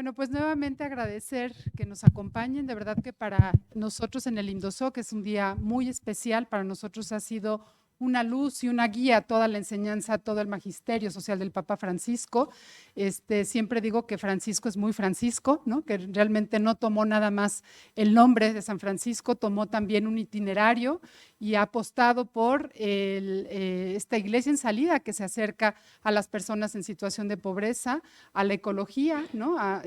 Bueno, pues nuevamente agradecer que nos acompañen. De verdad que para nosotros en el Indosoc es un día muy especial. Para nosotros ha sido una luz y una guía a toda la enseñanza, a todo el magisterio social del Papa Francisco. Siempre digo que Francisco es muy Francisco, ¿no? Que realmente no tomó nada más el nombre de San Francisco, tomó también un itinerario y ha apostado por esta iglesia en salida que se acerca a las personas en situación de pobreza, a la ecología, ¿no? a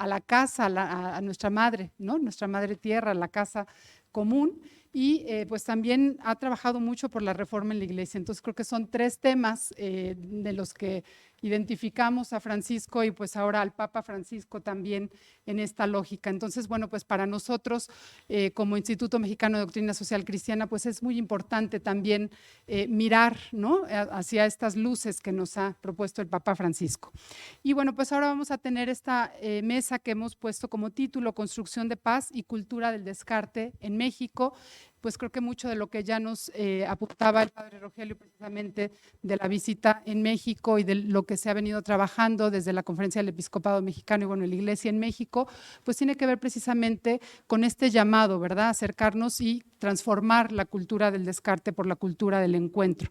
la casa, a nuestra madre, ¿no? Nuestra madre tierra, la casa común. Y pues también ha trabajado mucho por la reforma en la iglesia. Entonces creo que son tres temas de los que identificamos a Francisco y pues ahora al Papa Francisco también en esta lógica. Entonces, bueno, pues para nosotros como Instituto Mexicano de Doctrina Social Cristiana, pues es muy importante también mirar, ¿no? Hacia estas luces que nos ha propuesto el Papa Francisco. Y bueno, pues ahora vamos a tener esta mesa que hemos puesto como título Construcción de Paz y Cultura del Descarte en México. Pues creo que mucho de lo que ya nos apuntaba el padre Rogelio precisamente de la visita en México y de lo que se ha venido trabajando desde la Conferencia del Episcopado Mexicano y bueno, la Iglesia en México, pues tiene que ver precisamente con este llamado, ¿verdad? Acercarnos y transformar la cultura del descarte por la cultura del encuentro.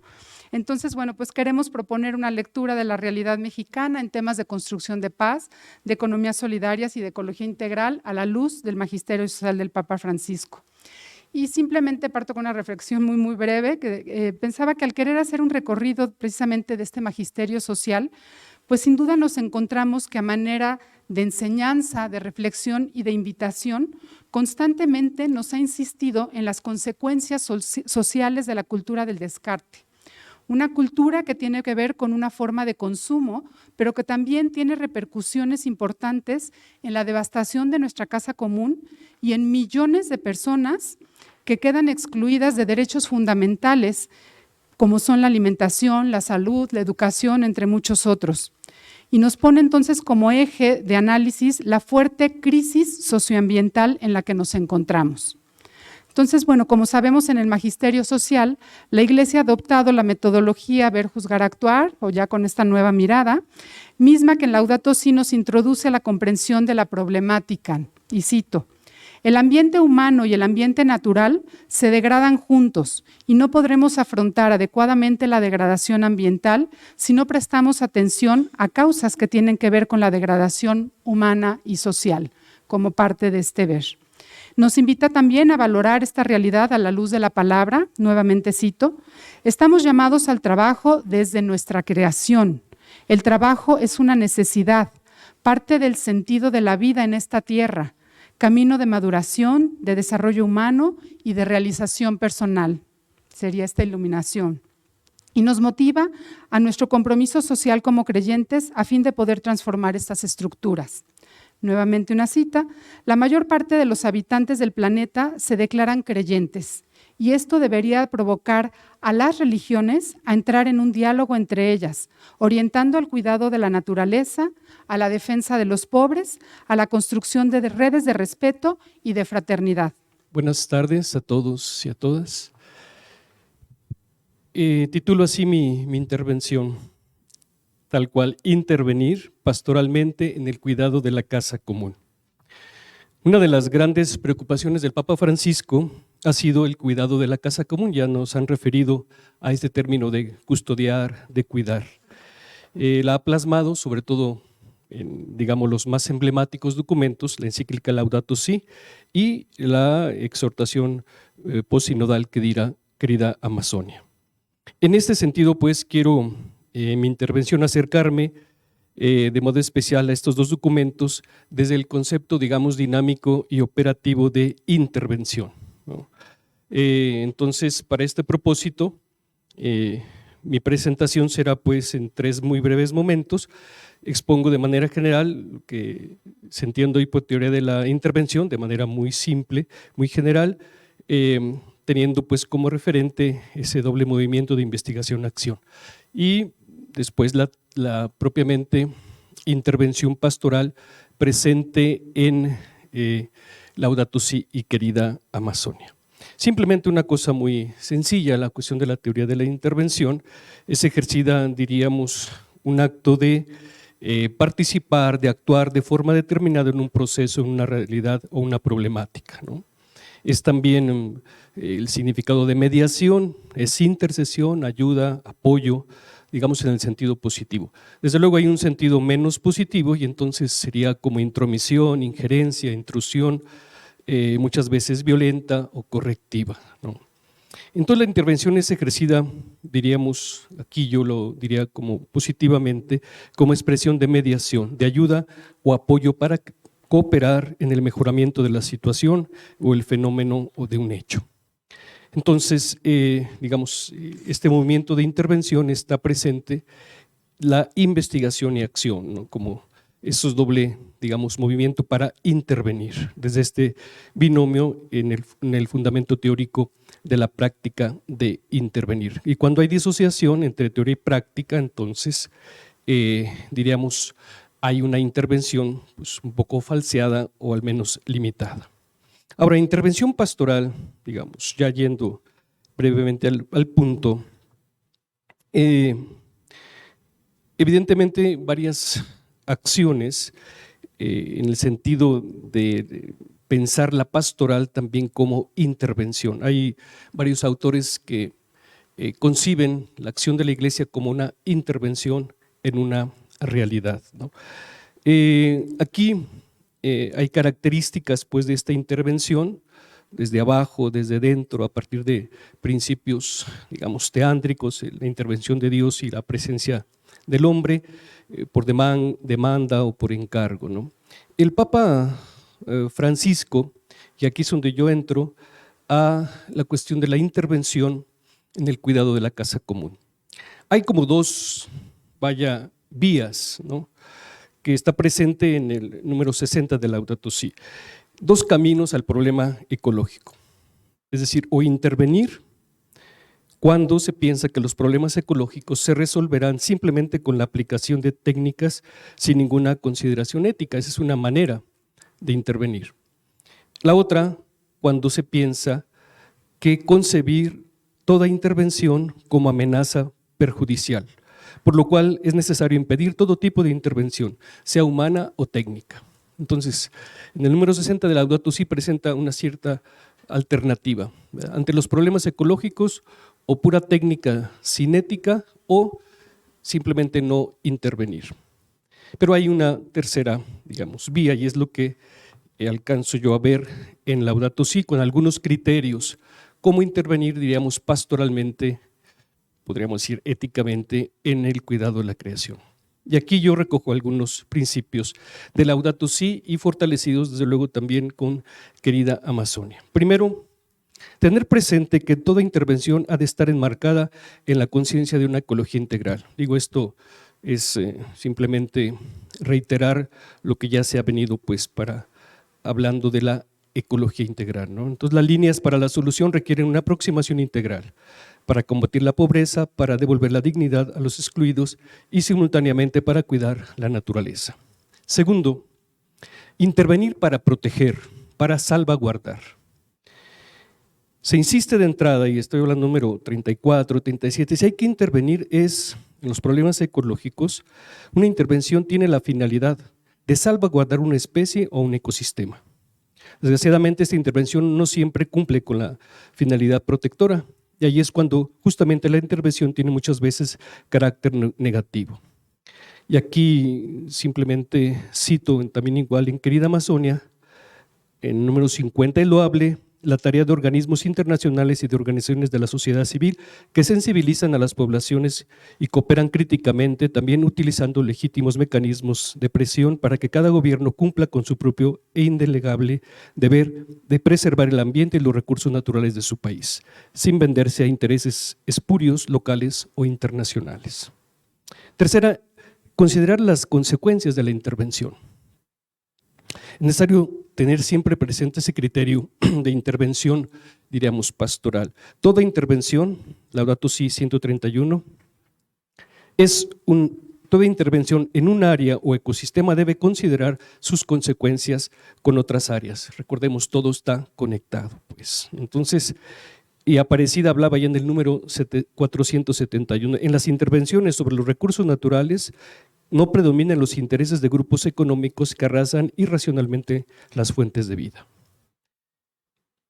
Entonces, bueno, pues queremos proponer una lectura de la realidad mexicana en temas de construcción de paz, de economías solidarias y de ecología integral a la luz del magisterio social del Papa Francisco. Y simplemente parto con una reflexión muy breve, que pensaba que al querer hacer un recorrido precisamente de este magisterio social, pues sin duda nos encontramos que a manera de enseñanza, de reflexión y de invitación, constantemente nos ha insistido en las consecuencias sociales de la cultura del descarte. Una cultura que tiene que ver con una forma de consumo, pero que también tiene repercusiones importantes en la devastación de nuestra casa común y en millones de personas que quedan excluidas de derechos fundamentales, como son la alimentación, la salud, la educación, entre muchos otros. Y nos pone entonces como eje de análisis la fuerte crisis socioambiental en la que nos encontramos. Entonces, bueno, como sabemos en el magisterio social, la Iglesia ha adoptado la metodología ver, juzgar, actuar, o ya con esta nueva mirada, misma que en Laudato Si nos introduce a la comprensión de la problemática, y cito, el ambiente humano y el ambiente natural se degradan juntos y no podremos afrontar adecuadamente la degradación ambiental si no prestamos atención a causas que tienen que ver con la degradación humana y social, como parte de este ver. Nos invita también a valorar esta realidad a la luz de la palabra, nuevamente cito, estamos llamados al trabajo desde nuestra creación. El trabajo es una necesidad, parte del sentido de la vida en esta tierra, camino de maduración, de desarrollo humano y de realización personal. Sería esta iluminación. Y nos motiva a nuestro compromiso social como creyentes a fin de poder transformar estas estructuras. Nuevamente una cita, la mayor parte de los habitantes del planeta se declaran creyentes y esto debería provocar a las religiones a entrar en un diálogo entre ellas, orientando al cuidado de la naturaleza, a la defensa de los pobres, a la construcción de redes de respeto y de fraternidad. Buenas tardes a todos y a todas. Titulo así mi intervención, tal cual, intervenir pastoralmente en el cuidado de la casa común. Una de las grandes preocupaciones del Papa Francisco ha sido el cuidado de la casa común, ya nos han referido a este término de custodiar, de cuidar. La ha plasmado sobre todo en, digamos, los más emblemáticos documentos, la encíclica Laudato Si y la exhortación postsinodal que dirá Querida Amazonia. En este sentido, pues, quiero mi intervención acercarme de modo especial a estos dos documentos desde el concepto, digamos, dinámico y operativo de intervención, ¿no? Entonces, para este propósito, mi presentación será pues en tres muy breves momentos. Expongo de manera general lo que se entiende hoy por teoría de la intervención, de manera muy simple, muy general, teniendo pues como referente ese doble movimiento de investigación-acción. Y después la propiamente intervención pastoral presente en Laudato Si y Querida Amazonia. Simplemente una cosa muy sencilla, la cuestión de la teoría de la intervención es ejercida, diríamos, un acto de participar, de actuar de forma determinada en un proceso, en una realidad o una problemática, ¿no? Es también el significado de mediación, es intercesión, ayuda, apoyo, digamos en el sentido positivo. Desde luego hay un sentido menos positivo y entonces sería como intromisión, injerencia, intrusión, muchas veces violenta o correctiva, ¿no? Entonces la intervención es ejercida, diríamos, aquí yo lo diría como positivamente, como expresión de mediación, de ayuda o apoyo para cooperar en el mejoramiento de la situación o el fenómeno o de un hecho. Entonces, digamos, este movimiento de intervención está presente la investigación y acción, ¿no? Como esos doble, digamos, movimiento para intervenir, desde este binomio en el fundamento teórico de la práctica de intervenir. Y cuando hay disociación entre teoría y práctica, entonces, diríamos, hay una intervención pues, un poco falseada o al menos limitada. Ahora, intervención pastoral, digamos, ya yendo brevemente al punto, evidentemente varias acciones en el sentido de pensar la pastoral también como intervención. Hay varios autores que conciben la acción de la Iglesia como una intervención en una realidad, ¿no? Aquí hay características pues, de esta intervención, desde abajo, desde dentro, a partir de principios, digamos, teándricos, la intervención de Dios y la presencia del hombre, por demanda o por encargo, ¿no? El Papa Francisco, y aquí es donde yo entro, a la cuestión de la intervención en el cuidado de la casa común. Hay como dos, vías, ¿no? Que está presente en el número 60 de Laudato Si. Dos caminos al problema ecológico, es decir, o intervenir cuando se piensa que los problemas ecológicos se resolverán simplemente con la aplicación de técnicas sin ninguna consideración ética. Esa es una manera de intervenir. La otra, cuando se piensa que concebir toda intervención como amenaza perjudicial, por lo cual es necesario impedir todo tipo de intervención, sea humana o técnica. Entonces, en el número 60 de Laudato Si presenta una cierta alternativa, ¿verdad? Ante los problemas ecológicos, o pura técnica sin ética o simplemente no intervenir. Pero hay una tercera, digamos, vía y es lo que alcanzo yo a ver en Laudato Si con algunos criterios, cómo intervenir, diríamos, pastoralmente, podríamos decir éticamente, en el cuidado de la creación. Y aquí yo recojo algunos principios de Laudato Si y fortalecidos desde luego también con querida Amazonia. Primero, tener presente que toda intervención ha de estar enmarcada en la conciencia de una ecología integral. Digo, esto es simplemente reiterar lo que ya se ha venido pues hablando de la ecología integral, ¿no? Entonces las líneas para la solución requieren una aproximación integral para combatir la pobreza, para devolver la dignidad a los excluidos y simultáneamente para cuidar la naturaleza. Segundo, intervenir para proteger, para salvaguardar. Se insiste de entrada, y estoy hablando número 34, 37, si hay que intervenir es en los problemas ecológicos, una intervención tiene la finalidad de salvaguardar una especie o un ecosistema. Desgraciadamente esta intervención no siempre cumple con la finalidad protectora y ahí es cuando justamente la intervención tiene muchas veces carácter negativo. Y aquí simplemente cito también igual en querida Amazonia, en número 50, el loable, la tarea de organismos internacionales y de organizaciones de la sociedad civil que sensibilizan a las poblaciones y cooperan críticamente, también utilizando legítimos mecanismos de presión para que cada gobierno cumpla con su propio e indelegable deber de preservar el ambiente y los recursos naturales de su país, sin venderse a intereses espurios, locales o internacionales. Tercera, considerar las consecuencias de la intervención. Es necesario tener siempre presente ese criterio de intervención, diríamos, pastoral. Toda intervención, Laudato Si 131, toda intervención en un área o ecosistema debe considerar sus consecuencias con otras áreas. Recordemos, todo está conectado, pues. Entonces, y Aparecida hablaba ya en el número 471, en las intervenciones sobre los recursos naturales, no predominen los intereses de grupos económicos que arrasan irracionalmente las fuentes de vida.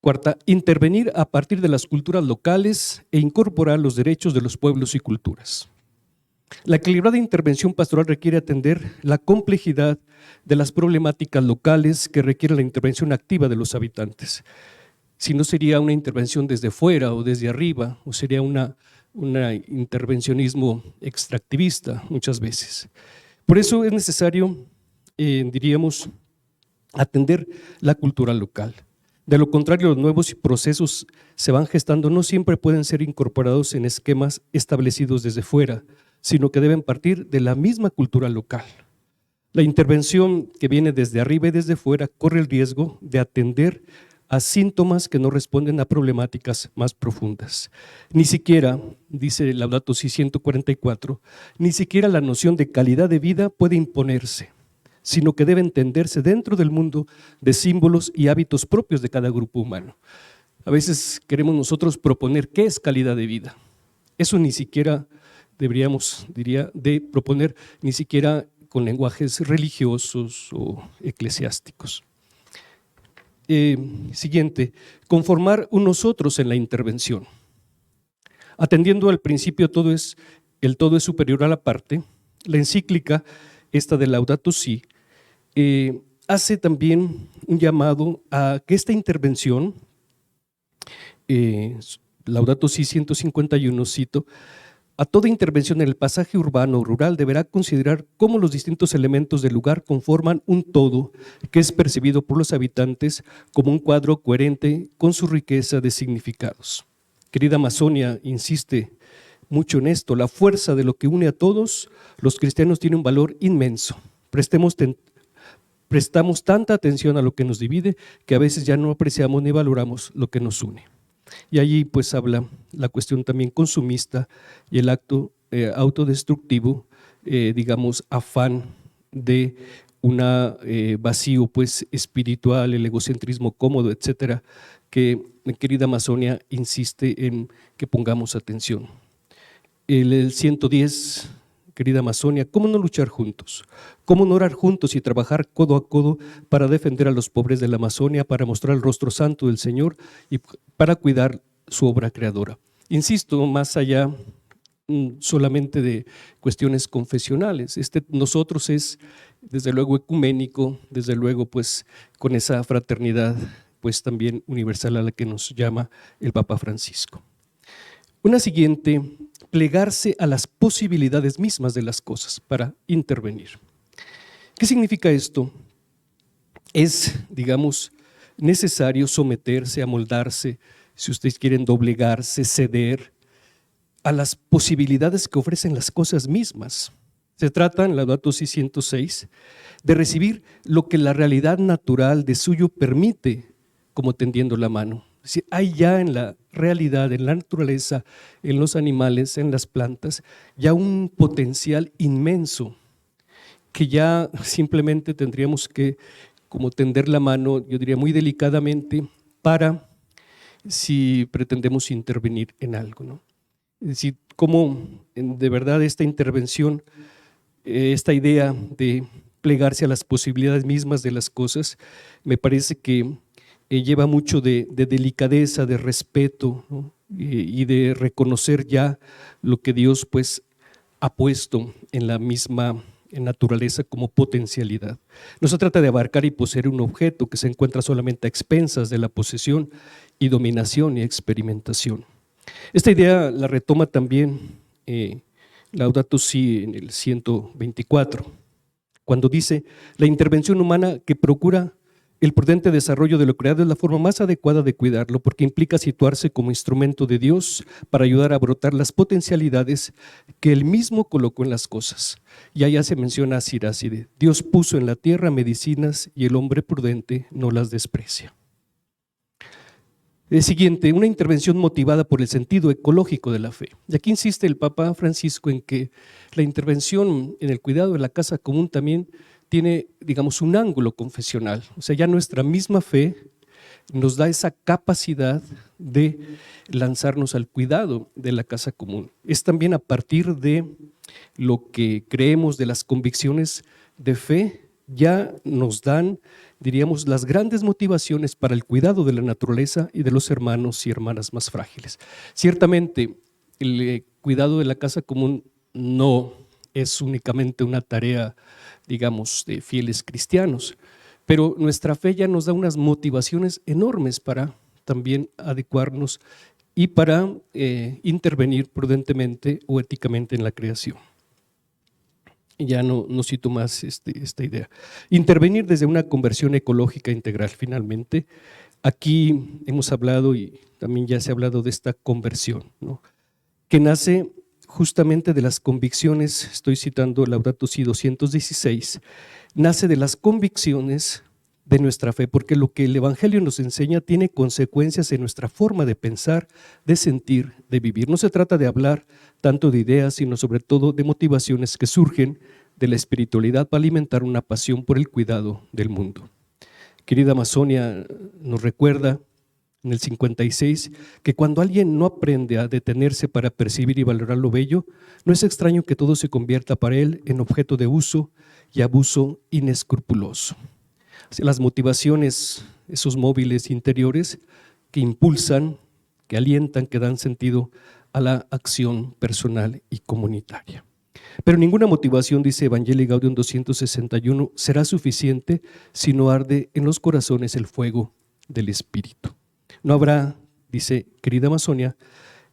Cuarta, intervenir a partir de las culturas locales e incorporar los derechos de los pueblos y culturas. La equilibrada intervención pastoral requiere atender la complejidad de las problemáticas locales que requiere la intervención activa de los habitantes. Si no sería una intervención desde fuera o desde arriba, o sería un intervencionismo extractivista muchas veces. Por eso es necesario, diríamos, atender la cultura local. De lo contrario, los nuevos procesos se van gestando no siempre pueden ser incorporados en esquemas establecidos desde fuera, sino que deben partir de la misma cultura local. La intervención que viene desde arriba y desde fuera corre el riesgo de atender a síntomas que no responden a problemáticas más profundas. Ni siquiera, dice Laudato Si 144, ni siquiera la noción de calidad de vida puede imponerse, sino que debe entenderse dentro del mundo de símbolos y hábitos propios de cada grupo humano. A veces queremos nosotros proponer qué es calidad de vida. Eso ni siquiera deberíamos, de proponer ni siquiera con lenguajes religiosos o eclesiásticos. Siguiente, conformar unos otros en la intervención. Atendiendo al principio el todo es superior a la parte, la encíclica, esta de Laudato Si, hace también un llamado a que esta intervención, Laudato Si 151, cito, a toda intervención en el pasaje urbano o rural deberá considerar cómo los distintos elementos del lugar conforman un todo que es percibido por los habitantes como un cuadro coherente con su riqueza de significados. Querida Amazonia insiste mucho en esto, la fuerza de lo que une a todos los cristianos tiene un valor inmenso. Prestamos tanta atención a lo que nos divide que a veces ya no apreciamos ni valoramos lo que nos une. Y allí pues habla la cuestión también consumista y el acto autodestructivo, digamos, afán de un vacío pues espiritual, el egocentrismo cómodo, etcétera, que querida Amazonia insiste en que pongamos atención. El 110, querida Amazonia, ¿cómo no luchar juntos? ¿Cómo no orar juntos y trabajar codo a codo para defender a los pobres de la Amazonia, para mostrar el rostro santo del Señor y para cuidar su obra creadora? Insisto, más allá solamente de cuestiones confesionales, nosotros es desde luego ecuménico, desde luego pues con esa fraternidad pues también universal a la que nos llama el Papa Francisco. Una siguiente, plegarse a las posibilidades mismas de las cosas para intervenir. ¿Qué significa esto? Es, digamos, necesario someterse, amoldarse, si ustedes quieren doblegarse, ceder a las posibilidades que ofrecen las cosas mismas. Se trata, en Laudato Si 106, de recibir lo que la realidad natural de suyo permite, como tendiendo la mano. Es decir, hay ya en la realidad, en la naturaleza, en los animales, en las plantas, ya un potencial inmenso que ya simplemente tendríamos que como tender la mano, yo diría muy delicadamente, para si pretendemos intervenir en algo, ¿no? Es decir, cómo de verdad esta intervención, esta idea de plegarse a las posibilidades mismas de las cosas, me parece que lleva mucho de delicadeza, de respeto, ¿no? Y de reconocer ya lo que Dios pues ha puesto en la misma naturaleza como potencialidad. No se trata de abarcar y poseer un objeto que se encuentra solamente a expensas de la posesión y dominación y experimentación. Esta idea la retoma también Laudato Si en el 124, cuando dice: la intervención humana que procura el prudente desarrollo de lo creado es la forma más adecuada de cuidarlo, porque implica situarse como instrumento de Dios para ayudar a brotar las potencialidades que Él mismo colocó en las cosas. Y allá se menciona a Siráside: Dios puso en la tierra medicinas y el hombre prudente no las desprecia. El siguiente, una intervención motivada por el sentido ecológico de la fe. Y aquí insiste el Papa Francisco en que la intervención en el cuidado de la casa común también tiene, digamos, un ángulo confesional. O sea, ya nuestra misma fe nos da esa capacidad de lanzarnos al cuidado de la casa común. Es también a partir de lo que creemos, de las convicciones de fe, ya nos dan, diríamos, las grandes motivaciones para el cuidado de la naturaleza y de los hermanos y hermanas más frágiles. Ciertamente, el cuidado de la casa común no es únicamente una tarea, digamos, de fieles cristianos, pero nuestra fe ya nos da unas motivaciones enormes para también adecuarnos y para intervenir prudentemente o éticamente en la creación. Ya no cito más esta idea. Intervenir desde una conversión ecológica integral, finalmente. Aquí hemos hablado y también ya se ha hablado de esta conversión, ¿no?, que nace justamente de las convicciones, estoy citando Laudato Si 216, nace de las convicciones de nuestra fe, porque lo que el Evangelio nos enseña tiene consecuencias en nuestra forma de pensar, de sentir, de vivir. No se trata de hablar tanto de ideas, sino sobre todo de motivaciones que surgen de la espiritualidad para alimentar una pasión por el cuidado del mundo. Querida Amazonia nos recuerda en el 56 que cuando alguien no aprende a detenerse para percibir y valorar lo bello, no es extraño que todo se convierta para él en objeto de uso y abuso inescrupuloso. Las motivaciones, esos móviles interiores que impulsan, que alientan, que dan sentido a la acción personal y comunitaria. Pero ninguna motivación, dice Evangelii Gaudium 261, será suficiente si no arde en los corazones el fuego del Espíritu. No habrá, dice querida Amazonia,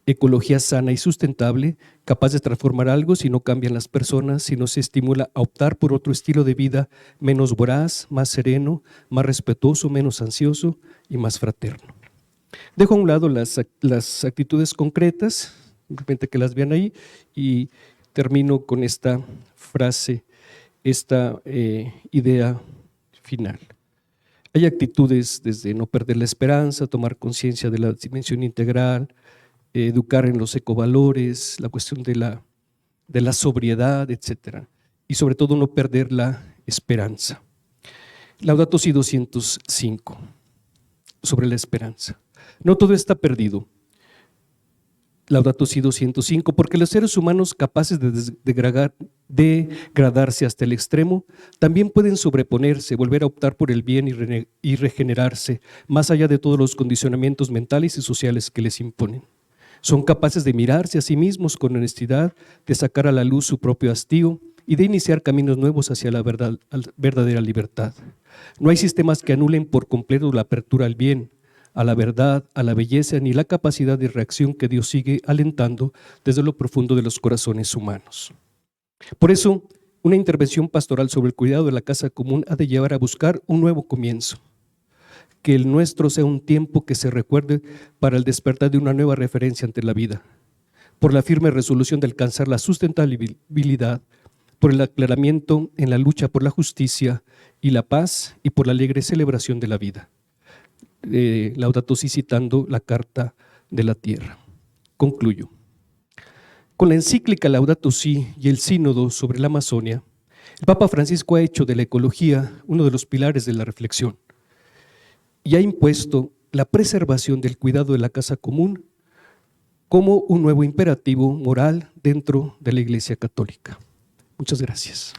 ecología sana y sustentable, capaz de transformar algo si no cambian las personas, si no se estimula a optar por otro estilo de vida menos voraz, más sereno, más respetuoso, menos ansioso y más fraterno. Dejo a un lado las actitudes concretas, simplemente que las vean ahí, y termino con esta frase, esta idea final. Hay actitudes desde no perder la esperanza, tomar conciencia de la dimensión integral, educar en los ecovalores, la cuestión de la sobriedad, etcétera, y sobre todo no perder la esperanza. Laudato Si 205, sobre la esperanza. No todo está perdido. Laudato Si 205, porque los seres humanos capaces de degradarse hasta el extremo también pueden sobreponerse, volver a optar por el bien y regenerarse, más allá de todos los condicionamientos mentales y sociales que les imponen. Son capaces de mirarse a sí mismos con honestidad, de sacar a la luz su propio hastío y de iniciar caminos nuevos hacia la verdadera libertad. No hay sistemas que anulen por completo la apertura al bien, a la verdad, a la belleza, ni la capacidad de reacción que Dios sigue alentando desde lo profundo de los corazones humanos. Por eso, una intervención pastoral sobre el cuidado de la casa común ha de llevar a buscar un nuevo comienzo. Que el nuestro sea un tiempo que se recuerde para el despertar de una nueva referencia ante la vida, por la firme resolución de alcanzar la sustentabilidad, por el aclaramiento en la lucha por la justicia y la paz y por la alegre celebración de la vida. Laudato Si citando la Carta de la Tierra. Concluyo. Con la encíclica Laudato Si y el sínodo sobre la Amazonia, el Papa Francisco ha hecho de la ecología uno de los pilares de la reflexión y ha impuesto la preservación del cuidado de la casa común como un nuevo imperativo moral dentro de la Iglesia Católica. Muchas gracias.